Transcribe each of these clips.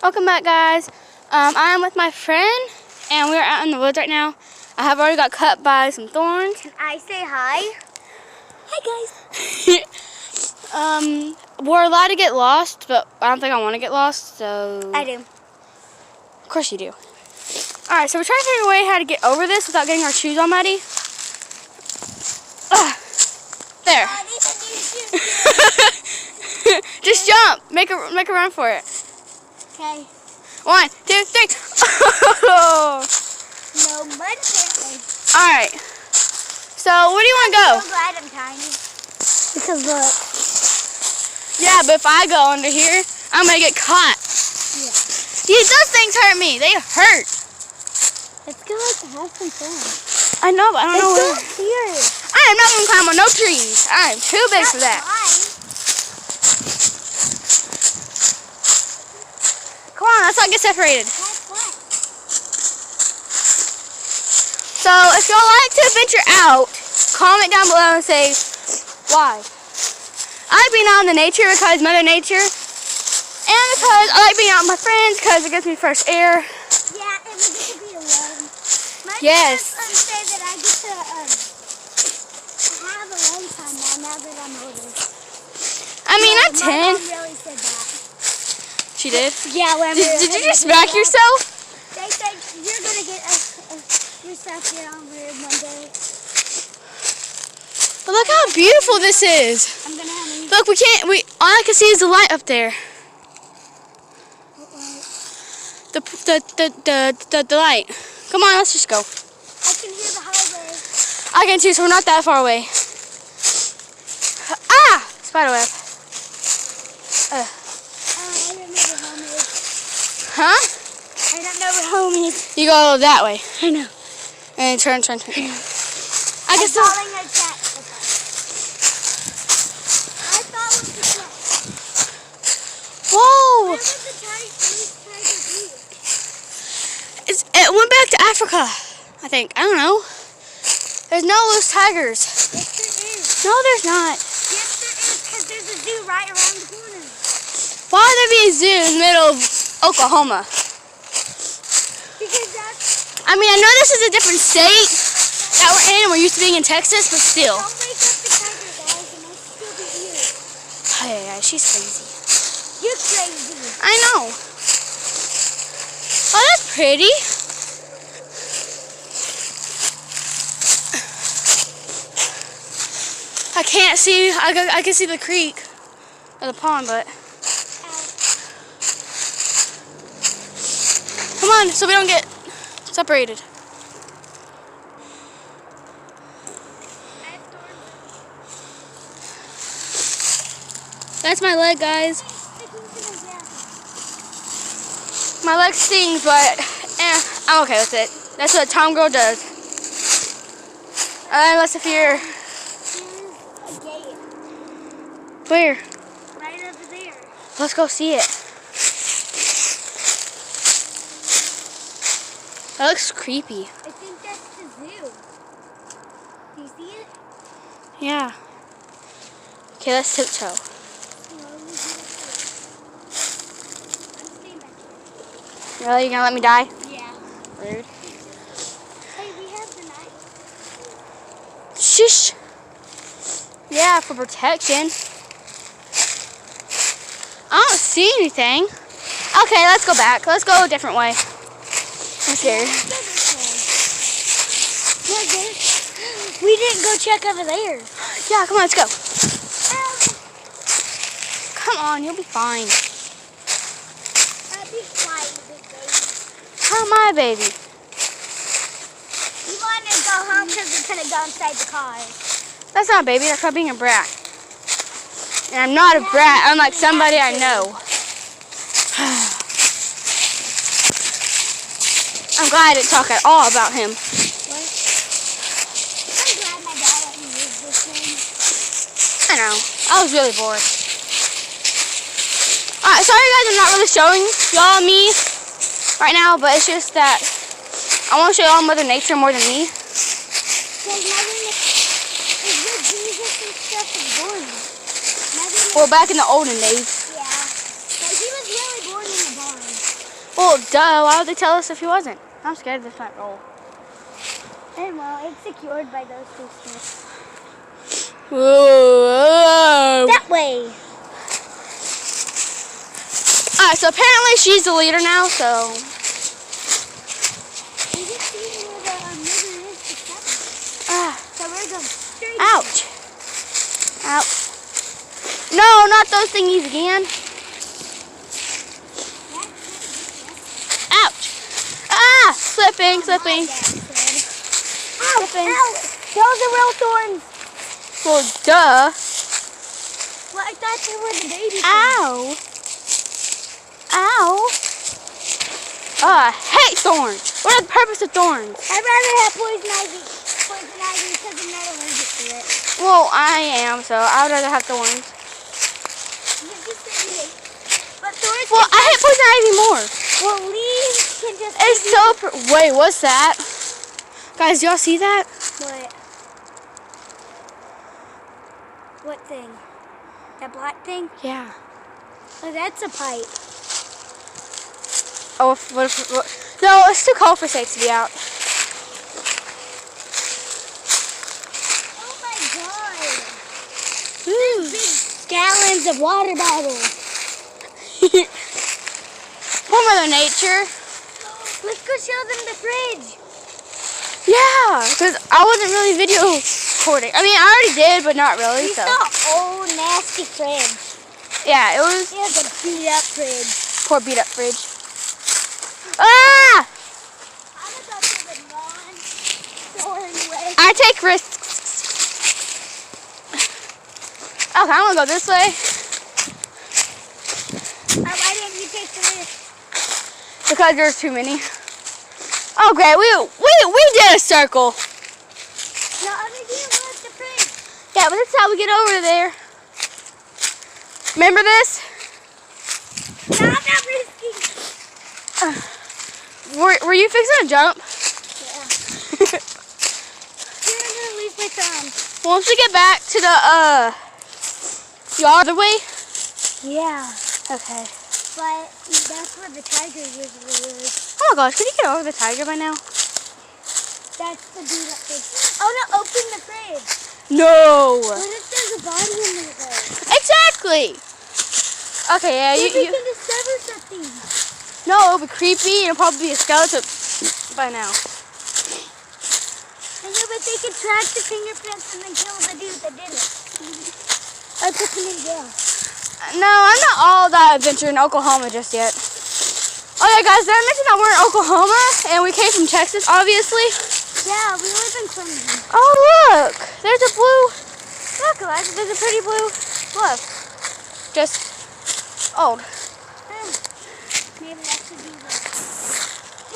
Welcome back, guys. I am with my friend, and we're out in the woods right now. I have already got cut by some thorns. Can I say hi? Hi, guys. We're allowed to get lost, but I don't think I want to get lost, so... I do. Of course you do. Alright, so we're trying to figure a way how to get over this without getting our shoes all muddy. There. Just jump. Make a run for it. Okay. 1, 2, 3. No mud apparently. Alright. So where do you want to go? I'm so glad I'm tiny. Because look. Yeah, but if I go under here, I'm going to get caught. Yeah. Those things hurt me. They hurt. Let's go have some fun. I know, but I don't know where. Let's go here. I am not going to climb on no trees. I am too big for that. Come on, let's not get separated. So, if y'all like to venture out, comment down below and say why. I like being out in the nature because Mother Nature, and because I like being out with my friends because it gives me fresh air. Yeah, and we get to be alone. My yes. friends say that I get to have alone time now that I'm older. I mean, I'm 10. My mom really said that. She did? Yeah. Did you just smack yourself? They said you're going to get yourself here on weird one day. But look how beautiful this is. I'm going to have me. Look, all I can see is the light up there. What light? The light. Come on, let's just go. I can hear the highway. I can too, so we're not that far away. Ah! Spiderweb. I don't know where home is. Huh? I don't know where home is. You go that way. I know. And turn. I guess so. Falling a cat. I thought it was the cat. Whoa! Where would the tiger be? It went back to Africa, I think. I don't know. There's no loose tigers. Yes, there is. No, there's not. Yes, there is, because there's a zoo right around the corner. Why would there be a zoo in the middle of Oklahoma? Because that's... I mean, I know this is a different state that we're in. We're used to being in Texas, but still. Don't wake up the tiger, guys. It might still be here. Yeah, she's crazy. You're crazy. I know. Oh, that's pretty. I can't see. I can see the creek or the pond, but come on, so we don't get separated. That's my leg, guys. My leg stings, but I'm okay with it. That's what a Tom girl does. Unless if you're... Where? Right over there. Let's go see it. That looks creepy. I think that's the zoo. Do you see it? Yeah. Okay, let's tiptoe. Really? You gonna let me die? Yeah. Rude. Hey, we have the knife. Shush. Yeah, for protection. I don't see anything. Okay, let's go back. Let's go a different way. I'm scared. We didn't go check over there. Yeah, come on, let's go. Come on, you'll be fine. Be quiet, big baby. How am I, baby? You want to go home because we're going to go inside the car. That's not baby, that's called being a brat. And I'm not a brat, I'm like somebody I know. I'm glad I didn't talk at all about him. What? I'm glad my dad let me use this thing. I know, I was really bored. Alright, sorry guys, I'm not really showing y'all me right now, but it's just that I want to show y'all Mother Nature more than me. Well, back in the olden days. Yeah, but he was really born in the barn. Well, duh. Why would they tell us if he wasn't? I'm scared this might roll. And well, it's secured by those two sticks. Whoa. That way. Alright, so apparently she's the leader now, so. You can see where the river is to seven. So we're going straight. Ouch. Ouch. No, not those thingies again. Ouch. Ah, slipping. Ow, Slipping. ow. Those are real thorns. Well, duh. Well, I thought they were the baby thorns. Ow. Ow. Oh, I hate thorns. What is the purpose of thorns? I'd rather have poison ivy because I'm not allergic to it. Well, I am, so I would rather have thorns. But thorns Well, I hate poison ivy more. well, leaves can just It's so. Wait, what's that? Guys, y'all see that? What? What thing? That black thing? Yeah. Oh, that's a pipe. Oh, what? No, it's too cold for Sage to be out. Oh my god! Ooh. Big gallons of water bottles. Poor Mother Nature. Let's go show them the fridge. Yeah, because I wasn't really video recording. I mean, I already did, but not really. You So saw old nasty fridge. yeah, it was It was a beat up fridge. poor beat up fridge. Ah! I was up to the non-thorn way. I take risks. Okay, I'm gonna go this way Why didn't you take the risk? because there's too many. Oh great, we did a circle. No, other deal was the fridge. Yeah, but that's how we get over there. Remember this? No, I'm not risking. Were you fixing to jump? Yeah. Here, I'm gonna leave my thumb. Once we get back to the yard the way. Yeah. Okay. But that's where the tiger usually is. Oh my gosh, could you get over the tiger by now? That's the beat up fridge. Oh no, open the fridge. No. What if there's a body in there though? Exactly. Okay, yeah, What if we you. can discover something? No, it'll be creepy and it'll probably be a skeleton by now. I know, but they can track the fingerprints and then kill the dude that did it. Or put him in jail. No, I'm not all that adventure in Oklahoma just yet. Oh yeah, guys, did I mention that we're in Oklahoma and we came from Texas, obviously? Yeah, we live in Clinton. Oh look, there's a blue. Look, guys, there's a pretty blue bluff. Just old. Maybe that should be the...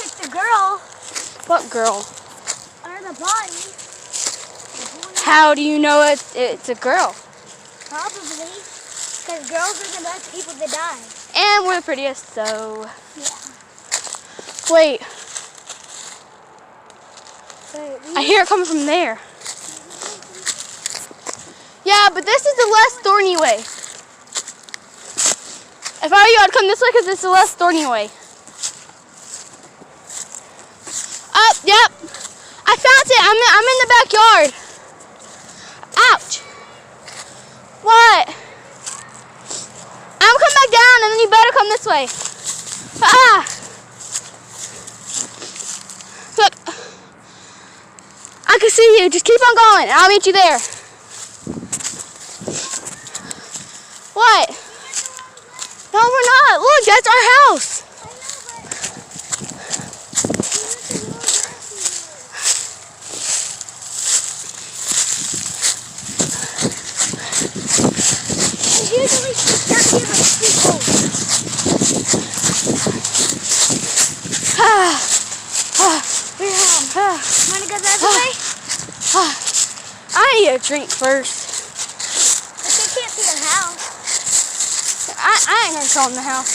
It's the girl. What girl? Or the body. How do you know it's a girl? Probably. Because girls are the best people to die. And we're the prettiest, so. Yeah. Wait, But I hear it coming from there. Yeah, but this is the less thorny way. If I were you, I'd come this way because it's the less thorny way. Oh, yep. I found it. I'm in the backyard. Ouch. What? I'm coming back down and then you better come this way. Ah. Look. I can see you. Just keep on going and I'll meet you there. What? No, we're not. Look, that's our house. usually she's down here like 2 holes. We're home. Wanna go the other way? I need a drink first. But they can't see the house. I ain't gonna show them the house.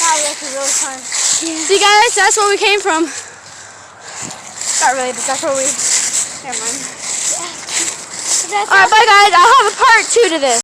Wow, that's a really fun. Yeah. See guys, that's where we came from. Not really, but that's where we... Never mind. That's Alright, bye guys. I'll have a part 2 to this.